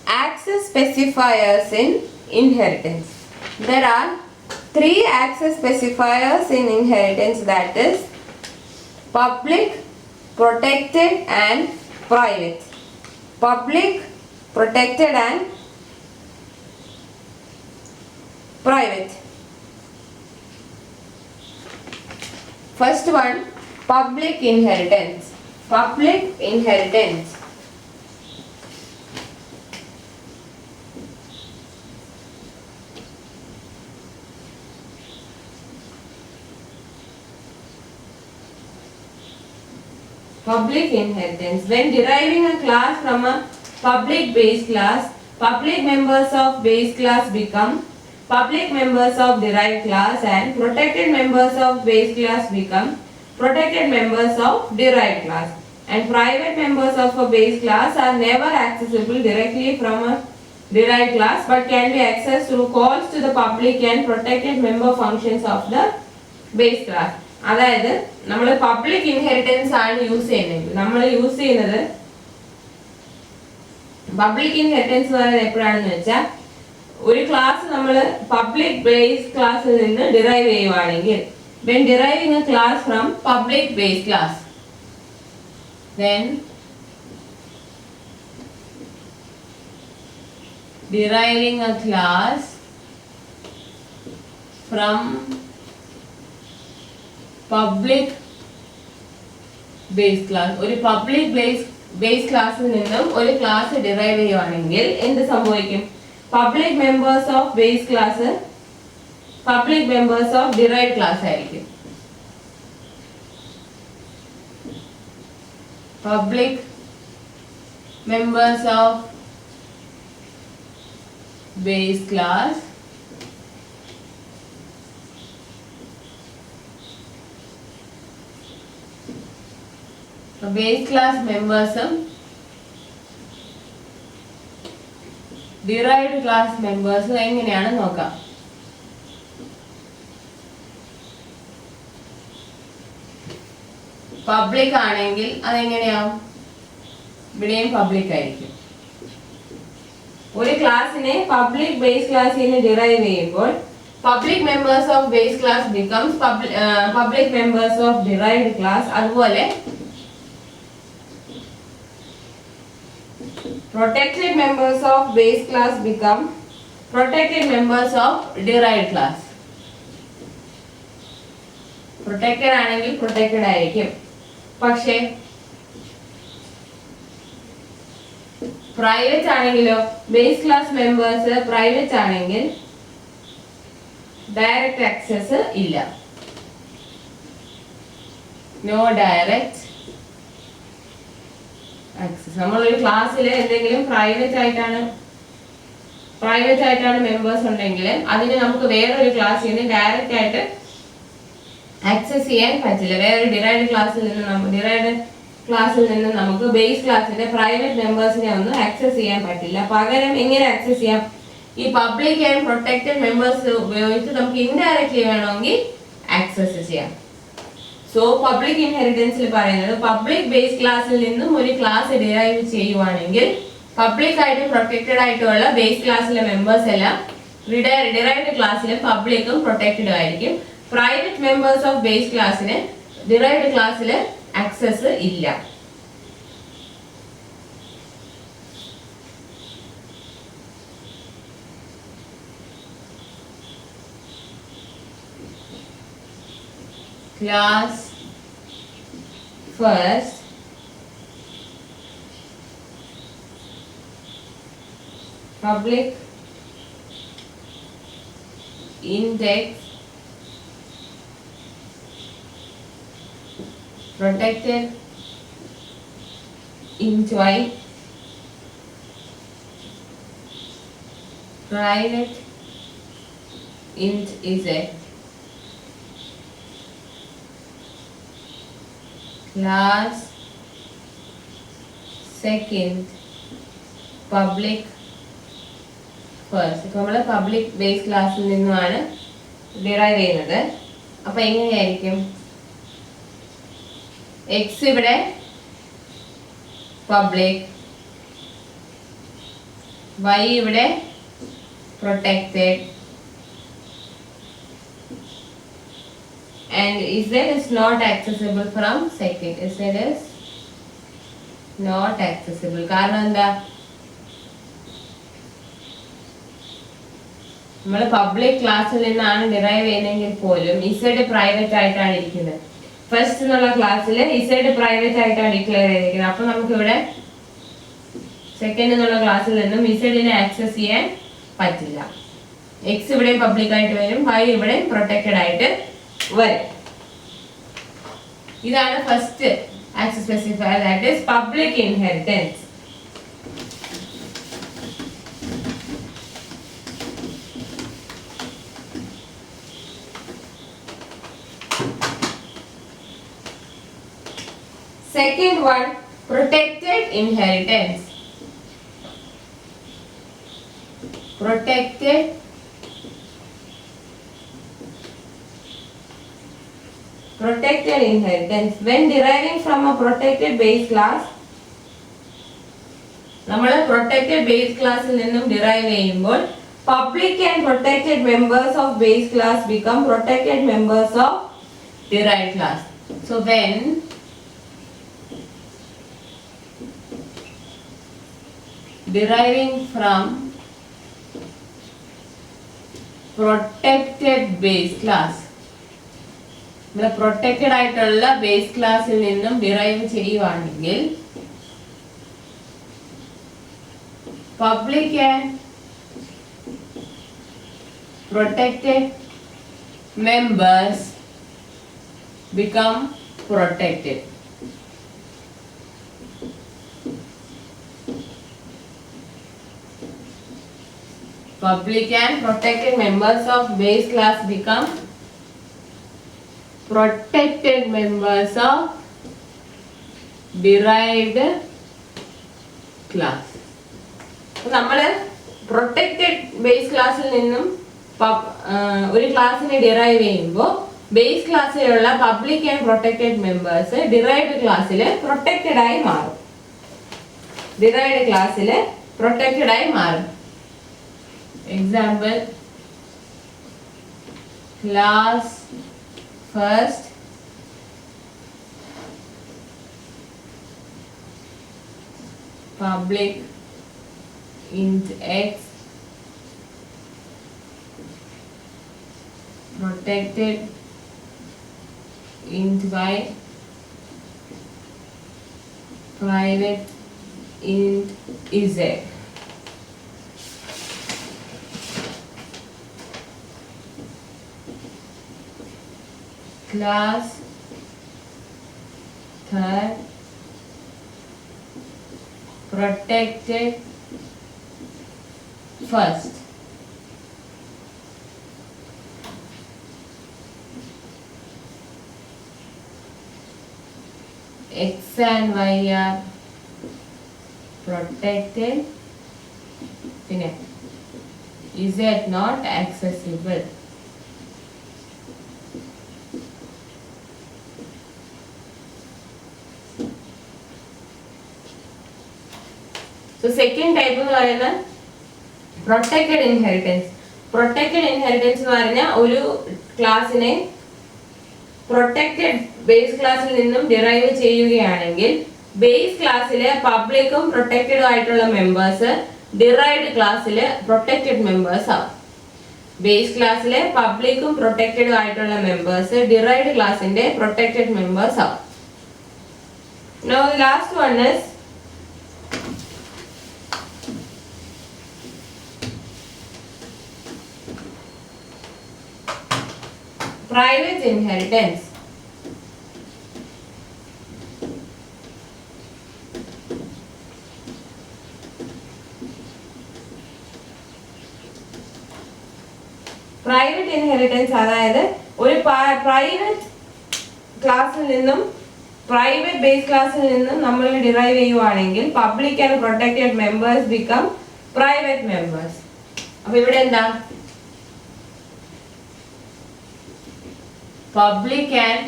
access specifiers in inheritance. There are three access specifiers in inheritance, that is public, protected and private. Public, protected and private. First one, public inheritance. Public inheritance. Public inheritance. When deriving a class from a public base class, public members of base class become public members of derived class and protected members of base class become protected members of derived class. And private members of a base class are never accessible directly from a derived class but can be accessed through calls to the public and protected member functions of the base class. അതായത് നമ്മൾ public inheritance ആണ് use ചെയ്യുന്നത്. നമ്മൾ use ചെയ്യുന്നത് public inheritance എന്ന് പറയുന്നത് എപ്പോഴാണെന്ന് വെച്ചാൽ ഒരു ക്ലാസ് നമ്മൾ പബ്ലിക് ബേസ് ക്ലാസ്സിൽ നിന്ന് ഡിറൈവ് ചെയ്യുവാണെങ്കിൽ when deriving a class from public base class, then deriving a class from public base class, ഒരു പബ്ലിക് ബേസ് ക്ലാസ്സിൽ നിന്നും ഒരു ക്ലാസ് ഡിറൈവ് ചെയ്യുവാണെങ്കിൽ എന്ത് സംഭവിക്കും? Public members of base class public members of derived class ആയിരിക്കും. Public members of base class base class മെമ്പേഴ്സും derived class മെമ്പേഴ്സും എങ്ങനെയാണെന്ന് നോക്കാം. പബ്ലിക് ആണെങ്കിൽ അതെങ്ങനെയാവും? ഇവിടെയും പബ്ലിക് ആയിരിക്കും. ഒരു ക്ലാസ്സിനെ പബ്ലിക് ബേസ് ക്ലാസ്സിൽ നിന്ന് ഡിറൈവ് ചെയ്യുമ്പോൾ public members of base class becomes public members of derived class. അതുപോലെ protected members of base class become protected members of derived class. Protected ആണെങ്കിൽ protected ആയിരിക്കും. പക്ഷേ പ്രൈവറ്റ് ആണെങ്കിലോ ബേസ് ക്ലാസ് മെമ്പേഴ്സ് പ്രൈവറ്റ് ആണെങ്കിൽ direct access ഇല്ല. No direct access. നമ്മളൊരു ക്ലാസ്സിൽ എന്തെങ്കിലും പ്രൈവറ്റ് ആയിട്ടാണ് മെമ്പേഴ്സ് ഉണ്ടെങ്കിൽ അതിന് നമുക്ക് വേറൊരു ക്ലാസ്സിൽ നിന്ന് ഡയറക്റ്റ് ആയിട്ട് ആക്സസ് ചെയ്യാൻ പറ്റില്ല. വേറൊരു ഡിറൈവ്ഡ് ക്ലാസ്സിൽ നിന്ന് നമുക്ക് ബേസ് ക്ലാസ്സിന്റെ പ്രൈവറ്റ് മെമ്പേഴ്സിനെ ഒന്നും ആക്സസ് ചെയ്യാൻ പറ്റില്ല. പകരം എങ്ങനെ ആക്സസ് ചെയ്യാം? ഈ പബ്ലിക് ആൻഡ് പ്രൊട്ടക്റ്റഡ് മെമ്പേഴ്സ് ഉപയോഗിച്ച് നമുക്ക് ഇൻഡയറക്ട്ലി വേണമെങ്കിൽ ആക്സസ് ചെയ്യാം. സോ പബ്ലിക് ഇൻഹെറിറ്റൻസിൽ പറയുന്നത് പബ്ലിക് ബേസ് ക്ലാസ്സിൽ നിന്നും ഒരു ക്ലാസ് ഡിറൈവ് ചെയ്യുവാണെങ്കിൽ പബ്ലിക് ആയിട്ടും പ്രൊട്ടക്റ്റഡ് ആയിട്ടുള്ള ബേസ് ക്ലാസ്സിലെ മെമ്പേഴ്സ് എല്ലാം ഡിറൈവ്ഡ് ക്ലാസ്സിലും പബ്ലിക്കും പ്രൊട്ടക്റ്റഡ് ആയിരിക്കും. പ്രൈവറ്റ് മെമ്പേഴ്സ് ഓഫ് ബേസ് ക്ലാസ്സിന് ഡിറൈവ്ഡ് ക്ലാസ്സിൽ ആക്സസ് ഇല്ല. Class first, public index, protected int y, private int z. Class second, public first. ഇപ്പോൾ നമ്മൾ പബ്ലിക് ബേസ് ക്ലാസ്സിൽ നിന്നുമാണ് ഡിറൈവ് ചെയ്യുന്നത്. അപ്പൊ എങ്ങനെയായിരിക്കും? എക്സ് ഇവിടെ പബ്ലിക്, y ഇവിടെ protected and z is not accessible from second. Z is not accessible കാരണം എന്താ, നമ്മൾ പബ്ലിക് ക്ലാസ്സിൽ നിന്നാണ് ഡിറൈവ് ചെയ്യുന്നതെങ്കിൽ പോലും ഇസഡ് പ്രൈവറ്റ് ആയിട്ടാണ് ഇരിക്കുന്നത്. ഫസ്റ്റ് എന്നുള്ള ക്ലാസ്സിൽ ഇസഡ് പ്രൈവറ്റ് ആയിട്ടാണ് ഡിക്ലെയർ ചെയ്തിരിക്കുന്നത്. അപ്പൊ നമുക്ക് ഇവിടെ സെക്കൻഡ് എന്നുള്ള ക്ലാസ്സിൽ നിന്നും ഇസഡിനെ ആക്സസ് ചെയ്യാൻ പറ്റില്ല. എക്സ് ഇവിടെയും പബ്ലിക് ആയിട്ട് വരും, വൈ ഇവിടെയും പ്രൊട്ടക്റ്റഡ് ആയിട്ട് വരും. ഇതാണ് first access specifier, that is public inheritance. Second one, protected inheritance. Protected inheritance. When deriving from a protected base class, നമ്മൾ protected base classൽ നിന്നും derive ചെയ്യുമ്പോൾ public and protected members of base class become protected members of derived class. So when deriving from protected base class, protected ആയിട്ടുള്ള base ക്ലാസ്സിൽ നിന്നും derive ചെയ്യുവാണെങ്കിൽ public and protected members become protected. Public and protected members of base class become protected members of derived class. നമ്മൾ protected base ക്ലാസ്സിൽ നിന്നും ഒരു ക്ലാസ്സിനെ derive ചെയ്യുമ്പോൾ ബേസ് ക്ലാസ്സിലുള്ള public and protected members derived ക്ലാസ്സിൽ പ്രൊട്ടക്റ്റഡ് ആയി മാറും. ഡിറൈവ്ഡ് ക്ലാസ്സിൽ പ്രൊട്ടക്റ്റഡ് ആയി മാറും. Example, class first public int x protected int y private int z. Class third protected first x and y are protected, z not accessible. So second type എന്ന് പറയുന്നത് protected inheritance. Protected inheritance എന്ന് പറഞ്ഞാൽ ഒരു ക്ലാസ്സിനെ protected base ക്ലാസ്സിൽ നിന്നും derive ചെയ്യുകയാണെങ്കിൽ base ക്ലാസ്സിലെ പബ്ലിക്കും പ്രൊട്ടക്റ്റഡും ആയിട്ടുള്ള മെമ്പേഴ്സ് ഡിറൈവ്ഡ് ക്ലാസ്സിലെ പ്രൊട്ടക്റ്റഡ് മെമ്പേഴ്സ് ആവും. ബേസ് ക്ലാസ്സിലെ പബ്ലിക്കും പ്രൊട്ടക്റ്റഡും ആയിട്ടുള്ള മെമ്പേഴ്സ് ഡിറൈവ്ഡ് ക്ലാസ്സിന്റെ പ്രൊട്ടക്റ്റഡ് മെമ്പേഴ്സ് ആവും. Now the last one is private inheritance. Private inheritance അതായത് ഒരു പ്രൈവറ്റ് ക്ലാസ്സിൽ നിന്നും പ്രൈവറ്റ് ബേസ് ക്ലാസ്സിൽ നിന്നും നമ്മൾ ഡിറൈവ് ചെയ്യുവാണെങ്കിൽ public and protected members become private members. അപ്പൊ ഇവിടെ എന്താ, public and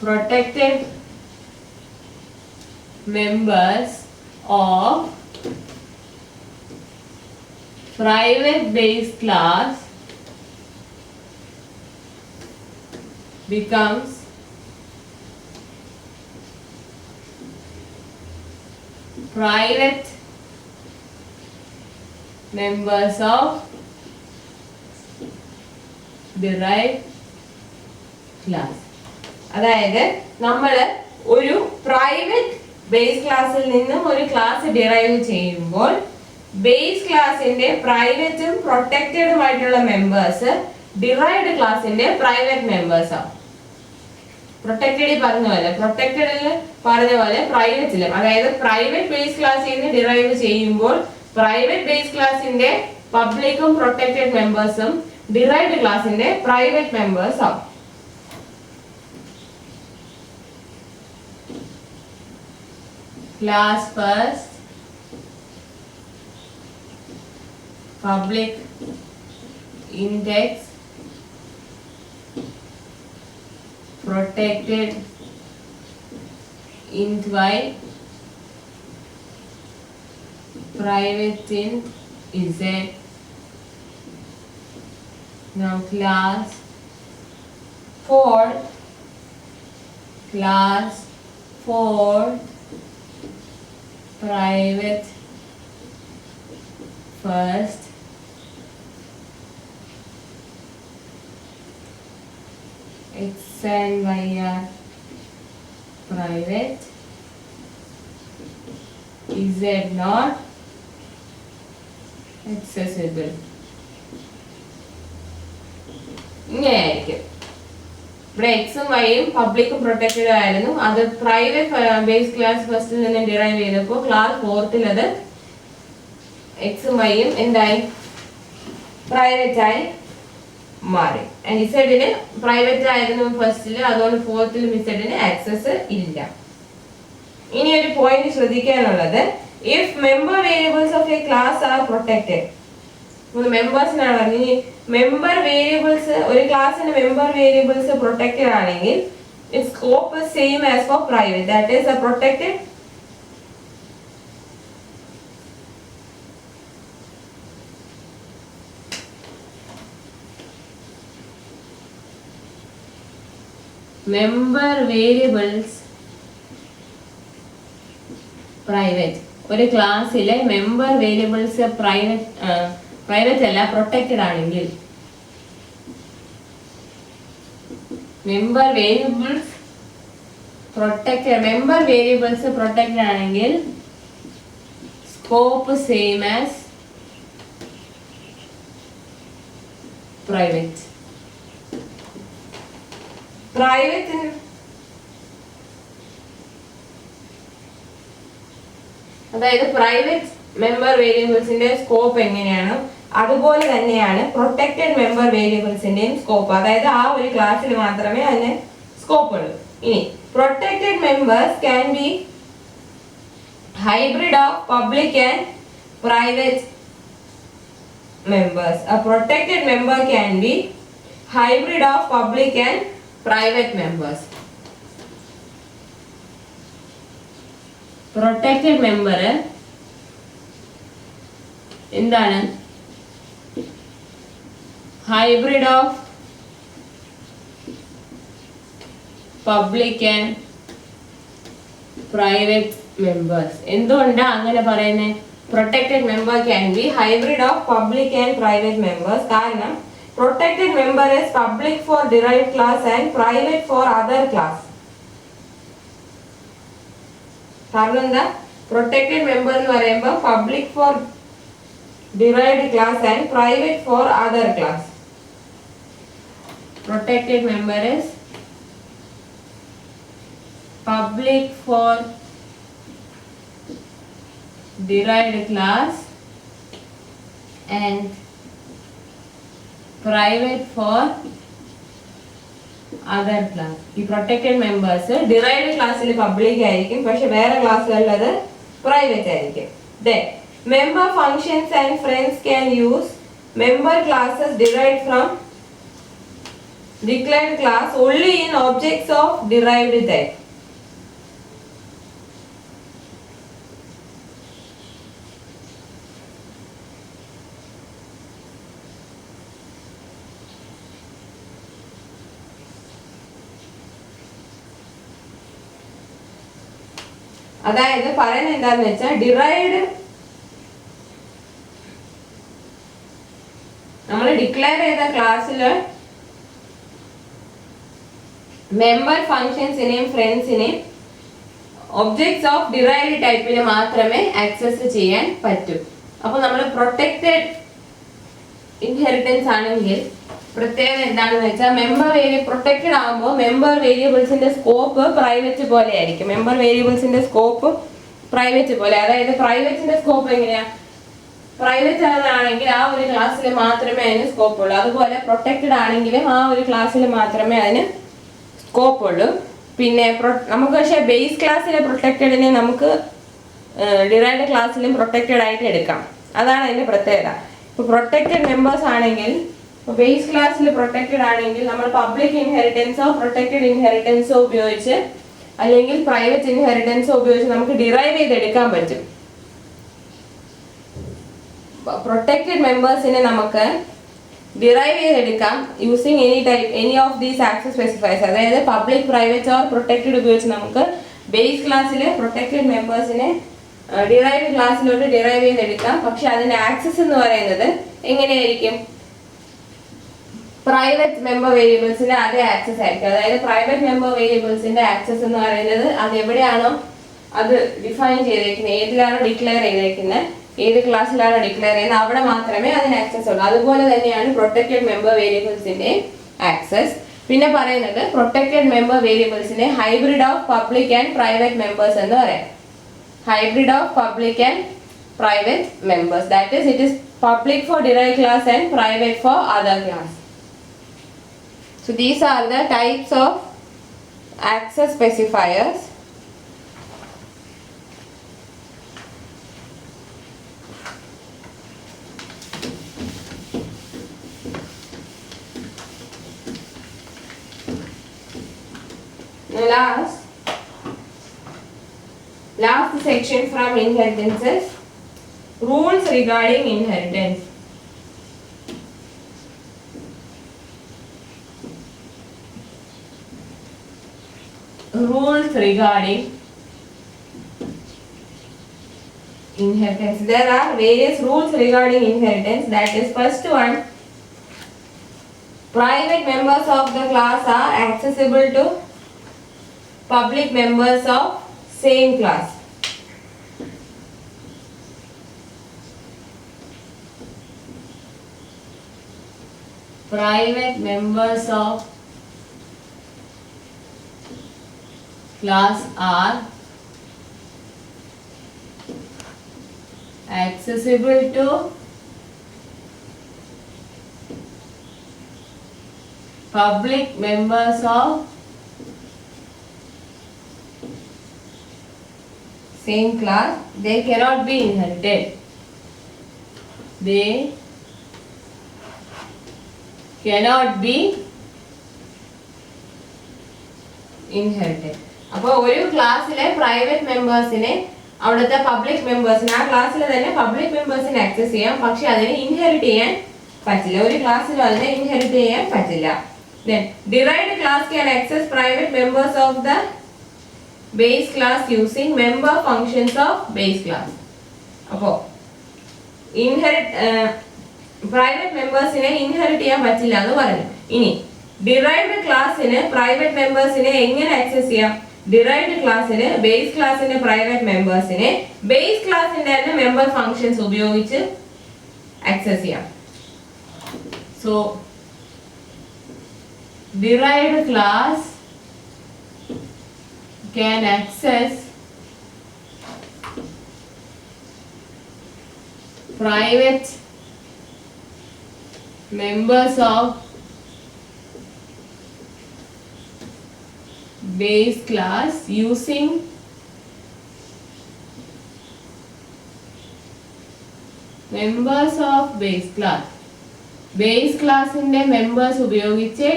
protected members of private base class becomes private members of derived class. അതായത് നമ്മൾ ഒരു പ്രൈവറ്റ് ബേസ് ക്ലാസ്സിൽ നിന്നും ഒരു ക്ലാസ് ഡിറൈവ് ചെയ്യുമ്പോൾ ബേസ് ക്ലാസിന്റെ പ്രൈവറ്റും പ്രൊട്ടക്റ്റഡുമായിട്ടുള്ള മെമ്പേഴ്സ് ഡിറൈവ്ഡ് ക്ലാസിന്റെ പ്രൈവറ്റ് മെമ്പേഴ്സ് ആവും. പ്രൊട്ടക്റ്റഡിൽ പറഞ്ഞ പോലെ പ്രൈവറ്റിലും, അതായത് പ്രൈവറ്റ് ബേസ് ക്ലാസ്സിൽ നിന്ന് ഡിറൈവ് ചെയ്യുമ്പോൾ പ്രൈവറ്റ് ബേസ് ക്ലാസിന്റെ പബ്ലിക്കും പ്രൊട്ടക്റ്റഡ് മെമ്പേഴ്സും ഡിറൈവ്ഡ് ക്ലാസിന്റെ പ്രൈവറ്റ് മെമ്പേഴ്സ് ആവും. Class first, public index, protected int y, private int z. Now class 4 private first, x and y are private, z not accessible. ഇങ്ങനെയായിരിക്കും. ഇവിടെ എക്സും വൈയും പബ്ലിക്കും protected ആയിരുന്നു. അത് പ്രൈവറ്റ് ബേസ് ക്ലാസ് ഫസ്റ്റിൽ നിന്ന് ഡിറൈവ് ചെയ്തപ്പോൾ ക്ലാസ് ഫോർത്തിൽ അത് എക്സും വൈയും എന്തായി, പ്രൈവറ്റ് ആയി മാറി. ഇസഡിന് പ്രൈവറ്റ് ആയിരുന്നു ഫസ്റ്റിൽ, അതുകൊണ്ട് ഫോർത്തിലും ഇസഡിന് ആക്സസ് ഇല്ല. ഇനി ഒരു പോയിന്റ് ശ്രദ്ധിക്കാനുള്ളത്, if member variables of a class are protected. മെമ്പേഴ്സിനാണ് പറഞ്ഞത്. ഇനി മെമ്പർ വേരിയബിൾസ്, ഒരു ക്ലാസ്സിന്റെ മെമ്പർ വേരിയബിൾസ് പ്രൊട്ടക്റ്റഡ് ആണെങ്കിൽ its scope is same as for private, that is a protected member variables private. ഒരു ക്ലാസ്സിലെ മെമ്പർ വേരിയബിൾസ് പ്രൈവറ്റ് അല്ല, പ്രൊട്ടക്റ്റഡ് ആണെങ്കിൽ, മെമ്പർ വേരിയബിൾസ് പ്രൊട്ടക്റ്റഡ് ആണെങ്കിൽ സ്കോപ്പ് സെയിം ആസ് പ്രൈവറ്റ്. അതായത് പ്രൈവറ്റ് മെമ്പർ വേരിയബിൾസിന്റെ സ്കോപ്പ് എങ്ങനെയാണ് അതുപോലെ തന്നെയാണ് പ്രൊട്ടക്റ്റഡ് മെമ്പർ വേരിയബിൾസിന്റെയും സ്കോപ്പ്. അതായത് ആ ഒരു ക്ലാസ്സിൽ മാത്രമേ അതിന് സ്കോപ്പ് ഉള്ളൂ. ഇനി protected members can be hybrid of public and private members. A protected member can be hybrid of public and private members. Protected member എന്താണ്? Hybrid of public and private members. എന്തുകൊണ്ടാണ് അങ്ങനെ പറയുന്നത്? Protected member can be hybrid of public and private members. കാരണം protected member is public for derived class and private for other class. കാരണം എന്താ? Protected member എന്ന് പറയുമ്പോൾ public for derived class and private for other class. Protected member is public for derived class and private for other class. ഈ protected members derived classൽ public ആയിരിക്കും, പക്ഷെ വേറെ ക്ലാസ്സുകളിൽ അത് private ആയിരിക്കും. Then member functions and friends can use member classes derived from declared class only in objects of derived type. അതായത് പറയുന്നത് എന്താന്ന് വെച്ചാൽ ഡിറൈവ്ഡ് നമ്മൾ ഡിക്ലെയർ ചെയ്ത ക്ലാസ്സിൽ മെമ്പർ ഫങ്ഷൻസിനെയും ഫ്രണ്ട്സിനെയും ഒബ്ജക്ട്സ് ഓഫ് ഡിറൈവ്ഡ് ടൈപ്പിൽ മാത്രമേ ആക്സസ് ചെയ്യാൻ പറ്റൂ. അപ്പോൾ നമ്മൾ പ്രൊട്ടക്റ്റഡ് ഇൻഹെറിറ്റൻസ് ആണെങ്കിൽ പ്രത്യേകത എന്താണെന്ന് വെച്ചാൽ മെമ്പർ പ്രൊട്ടക്റ്റഡ് ആകുമ്പോൾ മെമ്പർ വേരിയബിൾസിന്റെ സ്കോപ്പ് പ്രൈവറ്റ് പോലെ ആയിരിക്കും. മെമ്പർ വേരിയബിൾസിന്റെ സ്കോപ്പ് പ്രൈവറ്റ് പോലെ, അതായത് പ്രൈവറ്റിന്റെ സ്കോപ്പ് എങ്ങനെയാ, പ്രൈവറ്റ് ആണെങ്കിൽ ആ ഒരു ക്ലാസ്സിൽ മാത്രമേ അതിന് സ്കോപ്പ് ഉള്ളൂ. അതുപോലെ പ്രൊട്ടക്റ്റഡ് ആണെങ്കിലും ആ ഒരു ക്ലാസ്സിൽ മാത്രമേ അതിന് സ്കോപ്പ് ഉള്ളൂ. പിന്നെ നമുക്ക് പക്ഷേ ബേസ് ക്ലാസ്സിലെ പ്രൊട്ടക്റ്റഡിനെ നമുക്ക് ഡിറൈവ്ഡ് ക്ലാസ്സിലും പ്രൊട്ടക്റ്റഡ് ആയിട്ട് എടുക്കാം. അതാണ് അതിന്റെ പ്രത്യേകത. ഇപ്പോൾ പ്രൊട്ടക്റ്റഡ് മെമ്പേഴ്സ് ആണെങ്കിൽ, ബേസ് ക്ലാസ്സിൽ പ്രൊട്ടക്റ്റഡ് ആണെങ്കിൽ നമ്മൾ പബ്ലിക് ഇൻഹെറിറ്റൻസോ പ്രൊട്ടക്റ്റഡ് ഇൻഹെറിറ്റൻസോ ഉപയോഗിച്ച് അല്ലെങ്കിൽ പ്രൈവറ്റ് ഇൻഹെറിറ്റൻസോ ഉപയോഗിച്ച് നമുക്ക് ഡിറൈവ് ചെയ്തെടുക്കാൻ പറ്റും. പ്രൊട്ടക്റ്റഡ് മെമ്പേഴ്സിനെ നമുക്ക് ഡിറൈവ് ചെയ്തെടുക്കാം using any of these access specifiers. അതായത് പബ്ലിക്, പ്രൈവറ്റ് ഓർ പ്രൊട്ടക്റ്റഡ് ഉപയോഗിച്ച് നമുക്ക് ബേസ് ക്ലാസ്സിലെ പ്രൊട്ടക്റ്റഡ് മെമ്പേഴ്സിനെ ഡിറൈവ്ഡ് ക്ലാസ്സിലോട്ട് ഡിറൈവ് ചെയ്തെടുക്കാം. പക്ഷെ അതിന്റെ ആക്സസ് എന്ന് പറയുന്നത് എങ്ങനെയായിരിക്കും, പ്രൈവറ്റ് മെമ്പർ വേരിയബിൾസിന്റെ അതേ ആക്സസ് ആയിരിക്കും. അതായത് പ്രൈവറ്റ് മെമ്പർ വേരിയബിൾസിന്റെ ആക്സസ് എന്ന് പറയുന്നത് അത് എവിടെയാണോ അത് ഡിഫൈൻ ചെയ്തേക്കുന്നത്, ഏതിലാണോ ഡിക്ലെയർ ചെയ്തേക്കുന്നത്, ഏത് ക്ലാസ്സിലാണോ ഡിക്ലെയർ ചെയ്യുന്നത് അവിടെ മാത്രമേ അതിന് ആക്സസ് ഉള്ളൂ. അതുപോലെ തന്നെയാണ് പ്രൊട്ടക്റ്റഡ് മെമ്പർ വേരിയബിൾസിന്റെ ആക്സസ്. പിന്നെ പറയുന്നത് പ്രൊട്ടക്റ്റഡ് മെമ്പർ വേരിയബിൾസിനെ hybrid of public and private members എന്ന് പറയാം. Hybrid of public and private members. That is, it is public for derived class and private for other class. So these are the types of access specifiers. Last section from inheritances, rules regarding inheritance. Rules regarding inheritance. There are various rules regarding inheritance. That is, first one, private members of the class are accessible to public members of same class. Private members of class are accessible to public members of same class. They cannot be inherited. They cannot be inherited. അപ്പോൾ ഒരു ക്ലാസ്സിലെ private മെമ്പേഴ്സിനെ അവിടുത്തെ public മെമ്പേഴ്സിനെ ആ ക്ലാസ്സിൽ തന്നെ public മെമ്പേഴ്സിനെ access ചെയ്യാം. പക്ഷെ അതിനെ ഇൻഹെറിറ്റ് ചെയ്യാൻ പറ്റില്ല. ഒരു ക്ലാസ്സിലും അതിനെ ഇൻഹെറിറ്റ് ചെയ്യാൻ പറ്റില്ല. Then derived class can access private members of the base class using member functions of base class. അപ്പോൾ പ്രൈവറ്റ് മെമ്പേഴ്സിനെ ഇൻഹെറിറ്റ് ചെയ്യാൻ പറ്റില്ല എന്ന് പറഞ്ഞു. ഇനി ഡിറൈവ്ഡ് ക്ലാസ്സിന് പ്രൈവറ്റ് മെമ്പേഴ്സിനെ എങ്ങനെ ആക്സസ് ചെയ്യാം? ഡിറൈവ്ഡ് ക്ലാസ്സിന് ബേസ് ക്ലാസ്സിന്റെ പ്രൈവറ്റ് മെമ്പേഴ്സിനെ ബേസ് ക്ലാസ്സിന്റെ തന്നെ മെമ്പർ ഫങ്ഷൻസ് ഉപയോഗിച്ച് ആക്സസ് ചെയ്യാം. So derived class can access private members of base class using members of base class. Base ക്ലാസിന്റെ മെമ്പേഴ്സ് ഉപയോഗിച്ച്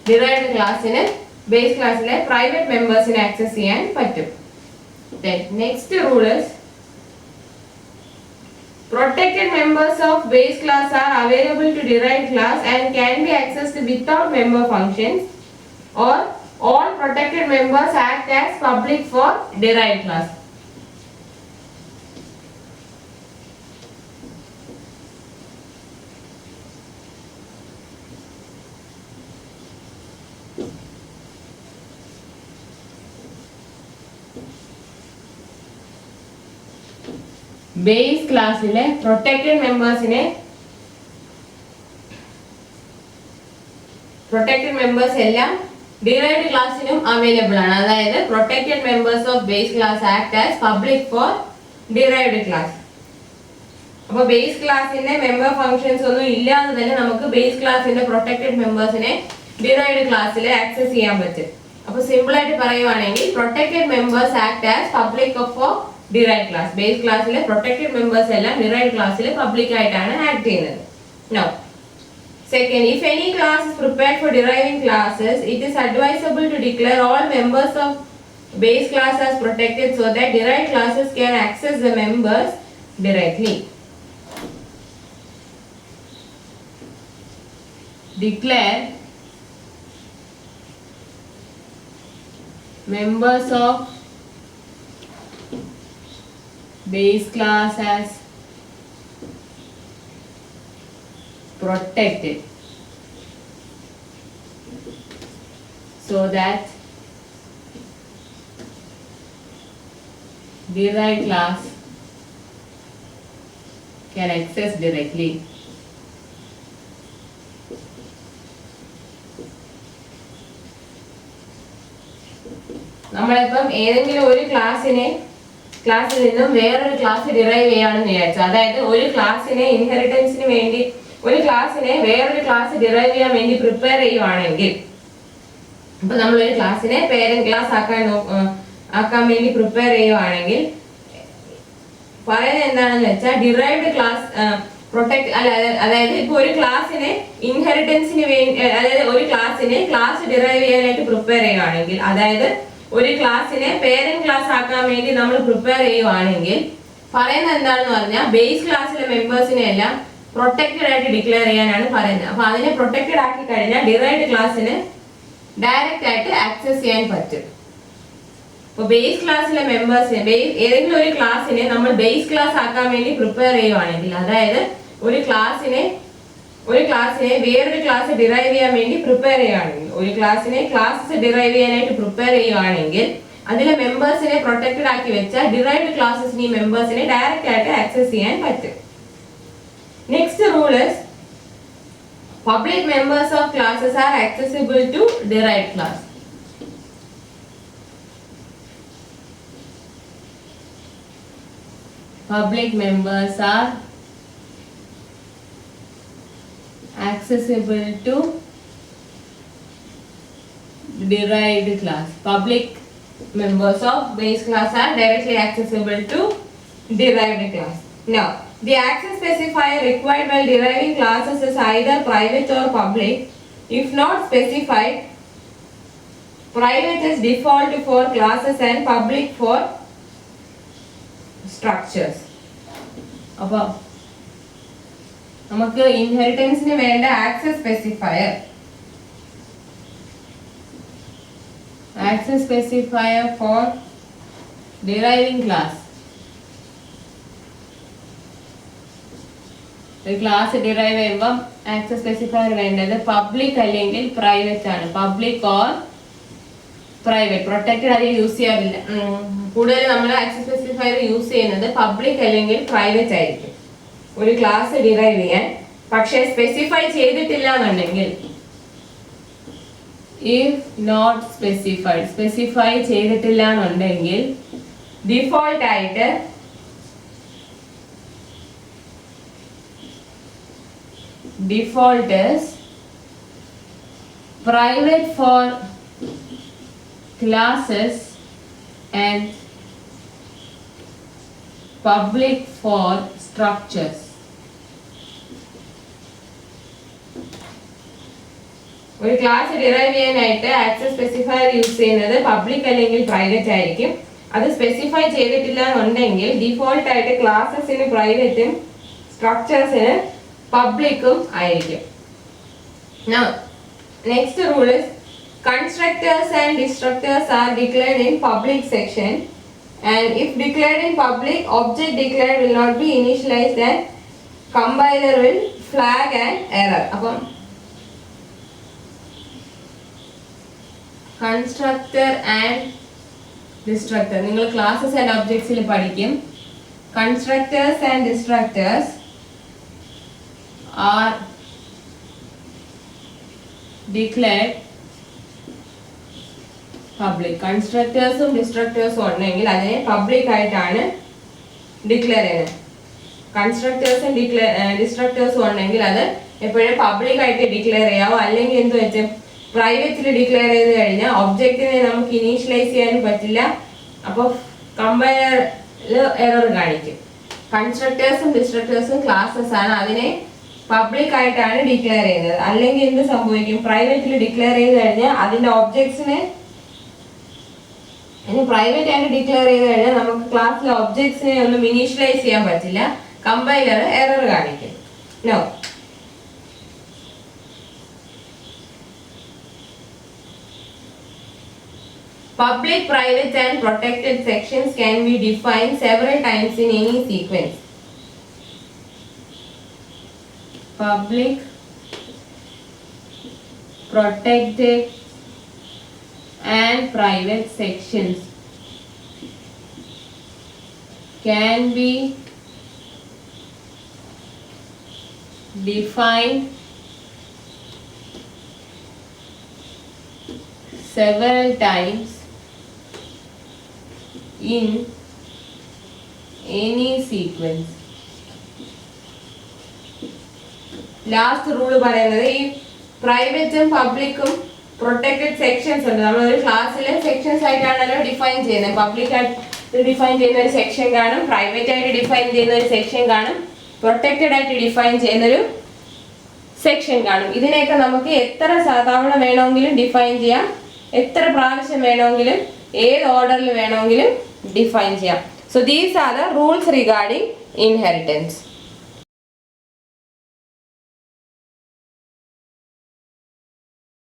ഡിറൈവ്ഡ് ക്ലാസ്സിന് ബേസ് ക്ലാസ്സിലെ പ്രൈവറ്റ് മെമ്പേഴ്സിനെ ആക്സസ് ചെയ്യാൻ പറ്റും. Next rule is protected members of base class are available to derived class and can be accessed without member functions or all protected members act as public for derived class. Base ക്ലാസ്സിലെ protected മെമ്പേഴ്സിനെ എല്ലാം derived ക്ലാസ്സിനും available ആണ്. അതായത് protected members of base class act as public for derived class. അപ്പോൾ base ക്ലാസ്സിന്റെ member functions ഒന്നും ഇല്ലാതെ തന്നെ നമുക്ക് ബേസ് ക്ലാസ്സിന്റെ പ്രൊട്ടക്റ്റഡ് മെമ്പേഴ്സിനെ ഡിറൈവ്ഡ് ക്ലാസ്സിൽ ആക്സസ് ചെയ്യാൻ പറ്റും. അപ്പോൾ സിമ്പിൾ ആയിട്ട് പറയുവാണെങ്കിൽ protected members act as public for derived class. Base ക്ലാസ്സിലെ പ്രൊട്ടക്റ്റഡ് മെമ്പേഴ്സ് എല്ലാം ഡിറൈവ്ഡ് ക്ലാസ്സിൽ പബ്ലിക് ആയിട്ടാണ് ആക്ട് ചെയ്യുന്നത്. No second, if any class is prepared for deriving classes, it is advisable to declare all members of base class as protected so that derived classes can access the members directly. Declare members of base class as protected so that derived class can access directly. നമ്മളിപ്പം ഏതെങ്കിലും ഒരു ക്ലാസ്സിൽ നിന്നും വേറൊരു class derive ചെയ്യാണെന്ന് വിചാരിച്ചു. അതായത് ഒരു ക്ലാസ്സിനെ ഇൻഹെറിറ്റൻസിന് വേണ്ടി ഒരു ക്ലാസ്സിനെ വേറൊരു ക്ലാസ് ഡിറൈവ് ചെയ്യാൻ വേണ്ടി പ്രിപ്പയർ ചെയ്യുവാണെങ്കിൽ, ഇപ്പൊ നമ്മളൊരു ക്ലാസ്സിനെ പേരന്റ് ക്ലാസ് ആക്കാൻ വേണ്ടി പ്രിപ്പയർ ചെയ്യുവാണെങ്കിൽ പറയുന്നത് എന്താണെന്ന് വെച്ചാൽ ഡിറൈവ്ഡ് ക്ലാസ് പ്രൊട്ടക്ട് അതായത് ഇപ്പൊ ഒരു ക്ലാസ്സിനെ ഇൻഹെറിറ്റൻസിന് വേണ്ടി, അതായത് ഒരു ക്ലാസ്സിനെ ക്ലാസ് ഡിറൈവ് ചെയ്യാനായിട്ട് പ്രിപ്പയർ ചെയ്യുവാണെങ്കിൽ, അതായത് ഒരു ക്ലാസ്സിനെ പേരന്റ് ക്ലാസ് ആക്കാൻ വേണ്ടി നമ്മൾ പ്രിപ്പയർ ചെയ്യുവാണെങ്കിൽ പറയുന്നത് എന്താണെന്ന് പറഞ്ഞാൽ ബേസ് ക്ലാസ്സിലെ മെമ്പേഴ്സിനെ എല്ലാം പ്രൊട്ടക്റ്റഡ് ആയിട്ട് ഡിക്ലെയർ ചെയ്യാനാണ് പറയുന്നത്. അപ്പൊ അതിനെ പ്രൊട്ടക്റ്റഡ് ആക്കി കഴിഞ്ഞാൽ ഡിറൈവ്ഡ് ക്ലാസ്സിന് ഡയറക്റ്റ് ആയിട്ട് ആക്സസ് ചെയ്യാൻ പറ്റും. അപ്പൊ ബേസ് ക്ലാസ്സിലെ മെമ്പേഴ്സിനെ ഏതെങ്കിലും ഒരു ക്ലാസ്സിനെ നമ്മൾ ബേസ് ക്ലാസ് ആക്കാൻ വേണ്ടി പ്രിപ്പയർ ചെയ്യുവാണെങ്കിൽ, അതായത് ഒരു ക്ലാസ്സിനെ വേറൊരു ക്ലാസ് ഡിറൈവ് ചെയ്യാൻ വേണ്ടി പ്രിപ്പയർ ചെയ്യുകയാണെങ്കിൽ, ഒരു ക്ലാസ്സിനെ ക്ലാസ്സസ് ഡിറൈവ് ചെയ്യാനായിട്ട് പ്രിപ്പയർ ചെയ്യുവാണെങ്കിൽ അതിലെ മെമ്പേഴ്സിനെ പ്രൊട്ടക്റ്റഡ് ആക്കി വെച്ചാൽ ഡിറൈവ്ഡ് ക്ലാസ്സസിന് ഈ മെമ്പേഴ്സിനെ ഡയറക്റ്റ് ആയിട്ട് ആക്സസ് ചെയ്യാൻ പറ്റും. Next rule is public members of classes are accessible to derived class. Public members are accessible to derived class. Public members of base class are directly accessible to derived class. Now, the access specifier required while deriving classes is either private or public. If not specified, private is default for classes and public for structures. അപ്പോൾ നമുക്ക് ഇൻഹെറിറ്റൻസിന് വേണ്ട access specifier for deriving class. ഒരു class derive ചെയ്യുമ്പോൾ access specifier വേണ്ടത് public അല്ലെങ്കിൽ private ആണ്. Public or private. Protected അത് യൂസ് ചെയ്യാറില്ല. കൂടുതൽ നമ്മൾ ആക്സസ് സ്പെസിഫയർ യൂസ് ചെയ്യുന്നത് പബ്ലിക് അല്ലെങ്കിൽ പ്രൈവറ്റ് ആയിരിക്കും ഒരു ക്ലാസ് ഡിറൈവ് ചെയ്യാൻ. പക്ഷെ സ്പെസിഫൈ ചെയ്തിട്ടില്ല എന്നുണ്ടെങ്കിൽ, ഇഫ് നോട്ട് സ്പെസിഫൈ ചെയ്തിട്ടില്ല എന്നുണ്ടെങ്കിൽ ഡിഫോൾട്ട് ആയിട്ട് default is private for classes and public for structures. ഒരു ക്ലാസ് ഡിറൈവ് ചെയ്യാനായിട്ട് ആക്സസ് സ്പെസിഫയർ യൂസ് ചെയ്യുന്നത് പബ്ലിക് അല്ലെങ്കിൽ പ്രൈവറ്റ് ആയിരിക്കും. അത് സ്പെസിഫൈ ചെയ്തിട്ടില്ല എന്നുണ്ടെങ്കിൽ ഡിഫോൾട്ട് ആയിട്ട് ക്ലാസസിന് പ്രൈവറ്റും സ്ട്രക്ചേഴ്സിന് പബ്ലിക്കും ആയിരിക്കും. Now, next rule is constructors and destructors are declared in public section, and if declared in public, object declared will not be initialized and compiler will flag an error. അപ്പം constructor and destructor നിങ്ങൾ classes and objects ൽ പഠിക്കും. Constructors and destructors are declared public. കൺസ്ട്രക്ടേഴ്സും ഡിസ്ട്രക്ടേഴ്സും ഉണ്ടെങ്കിൽ അതിനെ public ആയിട്ടാണ് declare ചെയ്യുന്നത്. കൺസ്ട്രക്ടേഴ്സും ഡിസ്ട്രക്ടേഴ്സും ഉണ്ടെങ്കിൽ അത് എപ്പോഴും പബ്ലിക് ആയിട്ട് ഡിക്ലെയർ ചെയ്യാവോ, അല്ലെങ്കിൽ എന്ത് വെച്ച് പ്രൈവറ്റിൽ ഡിക്ലെയർ ചെയ്ത് കഴിഞ്ഞാൽ ഒബ്ജക്റ്റിനെ നമുക്ക് ഇനീഷ്യലൈസ് ചെയ്യാനും പറ്റില്ല, അപ്പോൾ കമ്പയറിൽ എറർ കാണിക്കും. കൺസ്ട്രക്ടേഴ്സും ഡിസ്ട്രക്ടേഴ്സും ക്ലാസ്സസ് ആണ്, അതിനെ പബ്ലിക് ആയിട്ടാണ് ഡിക്ലെയർ ചെയ്യുന്നത്. അല്ലെങ്കിൽ എന്ത് സംഭവിക്കും, പ്രൈവറ്റിൽ ഡിക്ലെയർ ചെയ്ത് കഴിഞ്ഞാൽ അതിന്റെ ഒബ്ജക്ട്സിനെ പ്രൈവറ്റ് ആയിട്ട് ഡിക്ലെയർ ചെയ്ത് കഴിഞ്ഞാൽ നമുക്ക് ക്ലാസ്സിലെ ഒബ്ജക്ട്സിനെ ഒന്നും ഇനീഷ്യലൈസ് ചെയ്യാൻ പറ്റില്ല, കമ്പൈലർ എറർ കാണിക്കും. No, public, private and protected sections can be defined several times in any sequence. Public, protected and private sections can be defined several times in any sequence. Last rule പറയുന്നത് ഈ പ്രൈവറ്റും പബ്ലിക്കും protected sections ഉണ്ട്. നമ്മളൊരു ക്ലാസ്സിലെ sections ആയിട്ടാണല്ലോ define ചെയ്യുന്നത്. Public ആയിട്ട് define ചെയ്യുന്ന ഒരു section കാണും, പ്രൈവറ്റ് ആയിട്ട് ഡിഫൈൻ ചെയ്യുന്ന ഒരു സെക്ഷൻ കാണും, പ്രൊട്ടക്റ്റഡ് ആയിട്ട് ഡിഫൈൻ ചെയ്യുന്നൊരു സെക്ഷൻ കാണും. ഇതിനെയൊക്കെ നമുക്ക് എത്ര തവണ വേണമെങ്കിലും ഡിഫൈൻ ചെയ്യാം, എത്ര പ്രാവശ്യം വേണമെങ്കിലും ഏത് ഓർഡറിൽ വേണമെങ്കിലും define ചെയ്യാം. So these are the rules regarding inheritance.